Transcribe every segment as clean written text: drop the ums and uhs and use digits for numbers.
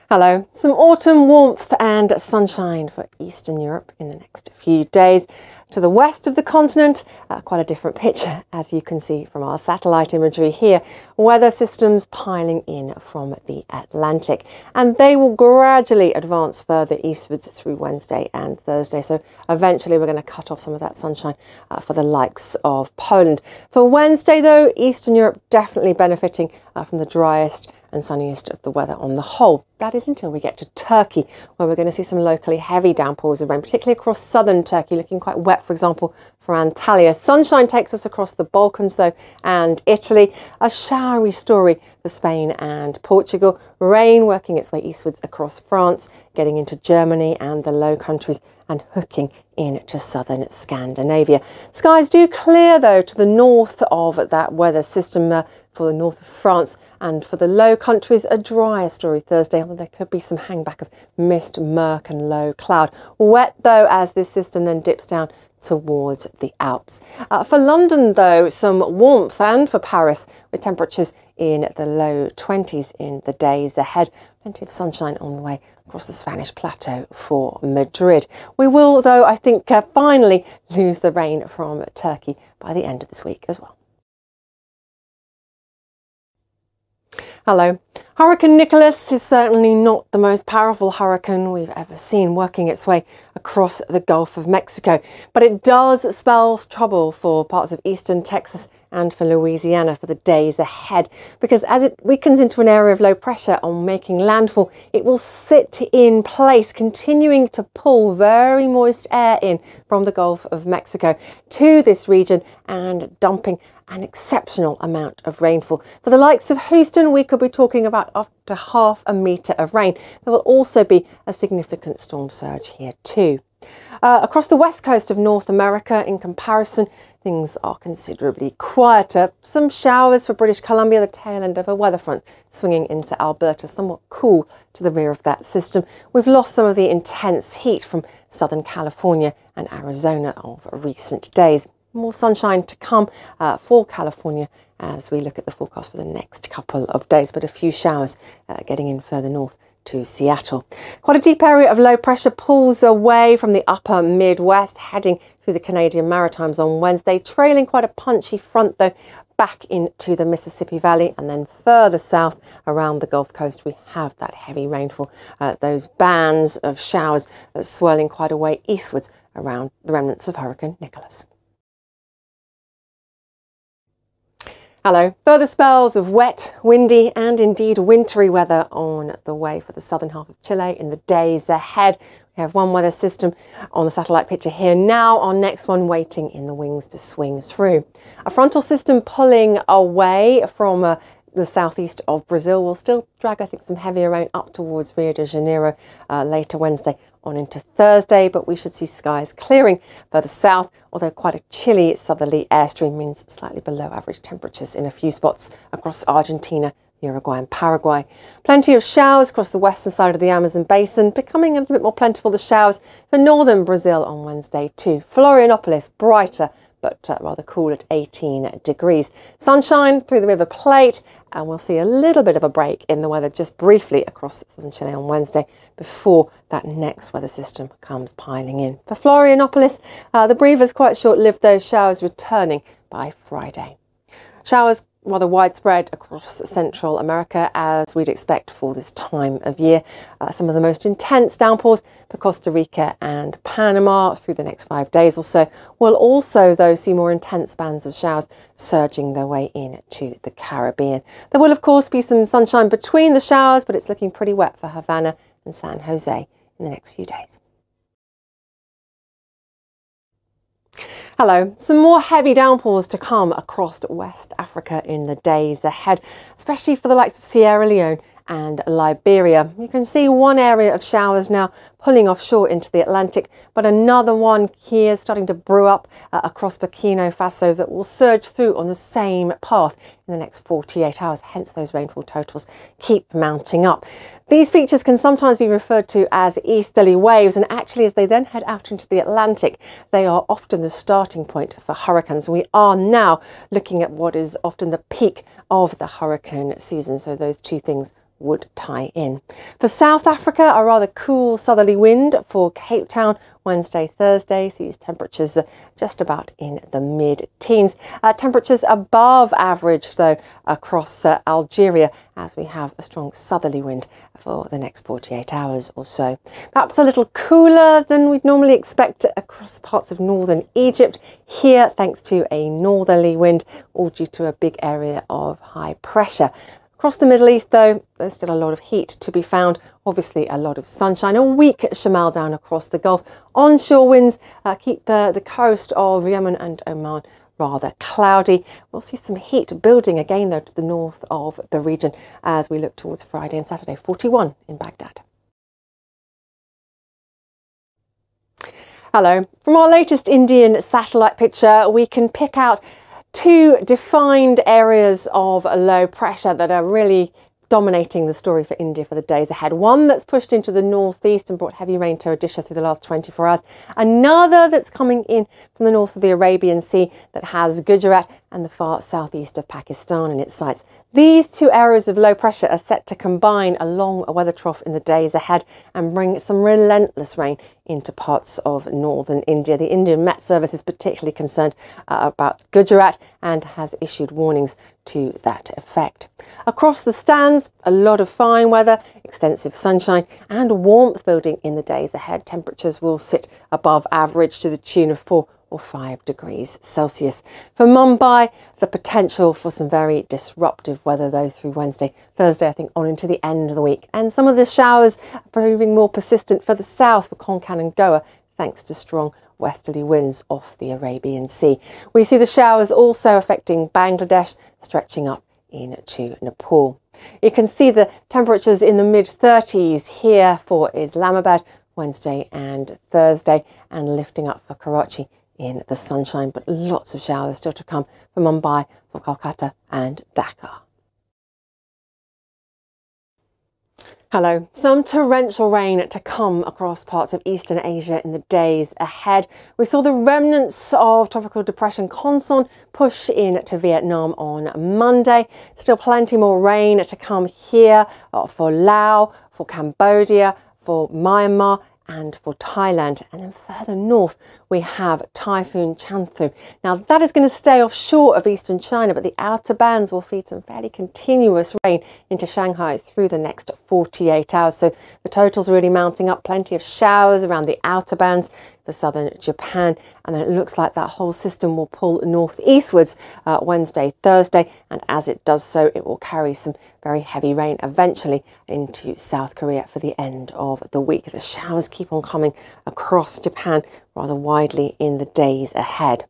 Hello, some autumn warmth and sunshine for Eastern Europe in the next few days. To the west of the continent, quite a different picture, as you can see from our satellite imagery here. Weather systems piling in from the Atlantic, and they will gradually advance further eastwards through Wednesday and Thursday. So eventually we're going to cut off some of that sunshine for the likes of Poland. For Wednesday, though, Eastern Europe definitely benefiting from the driest and sunniest of the weather on the whole. That is until we get to Turkey, where we're going to see some locally heavy downpours of rain, particularly across southern Turkey, looking quite wet, for example, for Antalya. Sunshine takes us across the Balkans, though, and Italy. A showery story for Spain and Portugal. Rain working its way eastwards across France, getting into Germany and the Low Countries, and hooking into southern Scandinavia. Skies do clear, though, to the north of that weather system for the north of France, and for the Low Countries, a drier story Thursday, although there could be some hangback of mist, murk and low cloud. Wet, though, as this system then dips down towards the Alps. For London, though, some warmth, and for Paris, with temperatures in the low 20s in the days ahead. Plenty of sunshine on the way across the Spanish plateau for Madrid. We will, though, I think, finally lose the rain from Turkey by the end of this week as well. Hello. Hurricane Nicholas is certainly not the most powerful hurricane we've ever seen working its way across the Gulf of Mexico, but it does spell trouble for parts of eastern Texas and for Louisiana for the days ahead, because as it weakens into an area of low pressure on making landfall, it will sit in place, continuing to pull very moist air in from the Gulf of Mexico to this region and dumping an exceptional amount of rainfall. For the likes of Houston, we could be talking about up to half a metre of rain. There will also be a significant storm surge here too. Across the west coast of North America, in comparison, things are considerably quieter. Some showers for British Columbia, the tail end of a weather front swinging into Alberta, somewhat cool to the rear of that system. We've lost some of the intense heat from Southern California and Arizona of recent days. More sunshine to come for California as we look at the forecast for the next couple of days, but a few showers getting in further north to Seattle. Quite a deep area of low pressure pulls away from the upper Midwest, heading through the Canadian Maritimes on Wednesday, trailing quite a punchy front, though, back into the Mississippi Valley, and then further south around the Gulf Coast we have that heavy rainfall, those bands of showers swirling quite a way eastwards around the remnants of Hurricane Nicholas. Hello. Further spells of wet, windy and indeed wintry weather on the way for the southern half of Chile in the days ahead. We have one weather system on the satellite picture here now, our next one waiting in the wings to swing through. A frontal system pulling away from the southeast of Brazil will still drag, I think, some heavier rain up towards Rio de Janeiro later Wednesday on into Thursday, but we should see skies clearing further south, although quite a chilly southerly airstream means slightly below average temperatures in a few spots across Argentina, Uruguay and Paraguay. Plenty of showers across the western side of the Amazon basin, becoming a little bit more plentiful, the showers for northern Brazil on Wednesday too. Florianopolis brighter, but rather cool at 18 degrees. Sunshine through the River Plate, and we'll see a little bit of a break in the weather just briefly across southern Chile on Wednesday before that next weather system comes piling in. For Florianopolis, the breather's quite short-lived, those showers returning by Friday. Showers rather widespread across Central America, as we'd expect for this time of year. Some of the most intense downpours for Costa Rica and Panama through the next 5 days or so. We'll also, though, see more intense bands of showers surging their way in to the Caribbean. There will, of course, be some sunshine between the showers, but it's looking pretty wet for Havana and San Jose in the next few days. Hello. Some more heavy downpours to come across West Africa in the days ahead, especially for the likes of Sierra Leone and Liberia. You can see one area of showers now pulling offshore into the Atlantic, but another one here starting to brew up across Burkina Faso that will surge through on the same path in the next 48 hours. Hence those rainfall totals keep mounting up. These features can sometimes be referred to as easterly waves, and actually as they then head out into the Atlantic, they are often the starting point for hurricanes. We are now looking at what is often the peak of the hurricane season, so those two things would tie in. For South Africa, a rather cool southerly wind for Cape Town. Wednesday, Thursday sees temperatures just about in the mid-teens. Temperatures above average, though, across Algeria, as we have a strong southerly wind for the next 48 hours or so. Perhaps a little cooler than we'd normally expect across parts of northern Egypt. Here, thanks to a northerly wind, all due to a big area of high pressure. Across the Middle East, though, there's still a lot of heat to be found. Obviously, a lot of sunshine. A weak shamal down across the Gulf. Onshore winds keep the coast of Yemen and Oman rather cloudy. We'll see some heat building again, though, to the north of the region as we look towards Friday and Saturday. 41 in Baghdad. Hello. From our latest Indian satellite picture, we can pick out two defined areas of low pressure that are really dominating the story for India for the days ahead. One that's pushed into the northeast and brought heavy rain to Odisha through the last 24 hours. Another that's coming in from the north of the Arabian Sea that has Gujarat and the far southeast of Pakistan in its sights. These two areas of low pressure are set to combine along a weather trough in the days ahead and bring some relentless rain into parts of northern India. The Indian Met Service is particularly concerned about Gujarat and has issued warnings to that effect. Across the stands, a lot of fine weather, extensive sunshine and warmth building in the days ahead. Temperatures will sit above average to the tune of 4 or 5 degrees Celsius. For Mumbai, the potential for some very disruptive weather, though, through Wednesday, Thursday, I think on into the end of the week. And some of the showers are proving more persistent for the south, for Konkan and Goa, thanks to strong westerly winds off the Arabian Sea. We see the showers also affecting Bangladesh, stretching up into Nepal. You can see the temperatures in the mid-30s here for Islamabad, Wednesday and Thursday, and lifting up for Karachi in the sunshine, but lots of showers still to come for Mumbai, for Kolkata and Dhaka. Hello. Some torrential rain to come across parts of eastern Asia in the days ahead. We saw the remnants of tropical depression Khanson push in to Vietnam on Monday. Still plenty more rain to come here for Laos, for Cambodia, for Myanmar and for Thailand. And then further north, we have Typhoon Chanthu. Now that is going to stay offshore of eastern China, but the outer bands will feed some fairly continuous rain into Shanghai through the next 48 hours. So the total's really mounting up. Plenty of showers around the outer bands for southern Japan. And then it looks like that whole system will pull northeastwards Wednesday, Thursday. And as it does so, it will carry some very heavy rain eventually into South Korea for the end of the week. The showers keep on coming across Japan rather widely in the days ahead.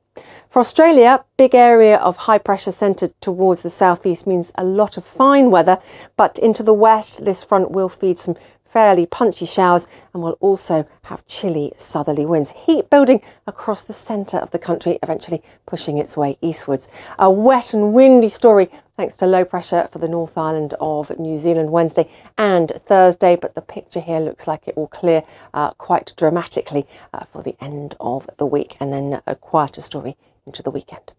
For Australia, big area of high pressure centred towards the southeast means a lot of fine weather, but into the west, this front will feed some fairly punchy showers and will also have chilly southerly winds. Heat building across the centre of the country, eventually pushing its way eastwards. A wet and windy story thanks to low pressure for the North Island of New Zealand Wednesday and Thursday, but the picture here looks like it will clear quite dramatically for the end of the week, and then a quieter story into the weekend.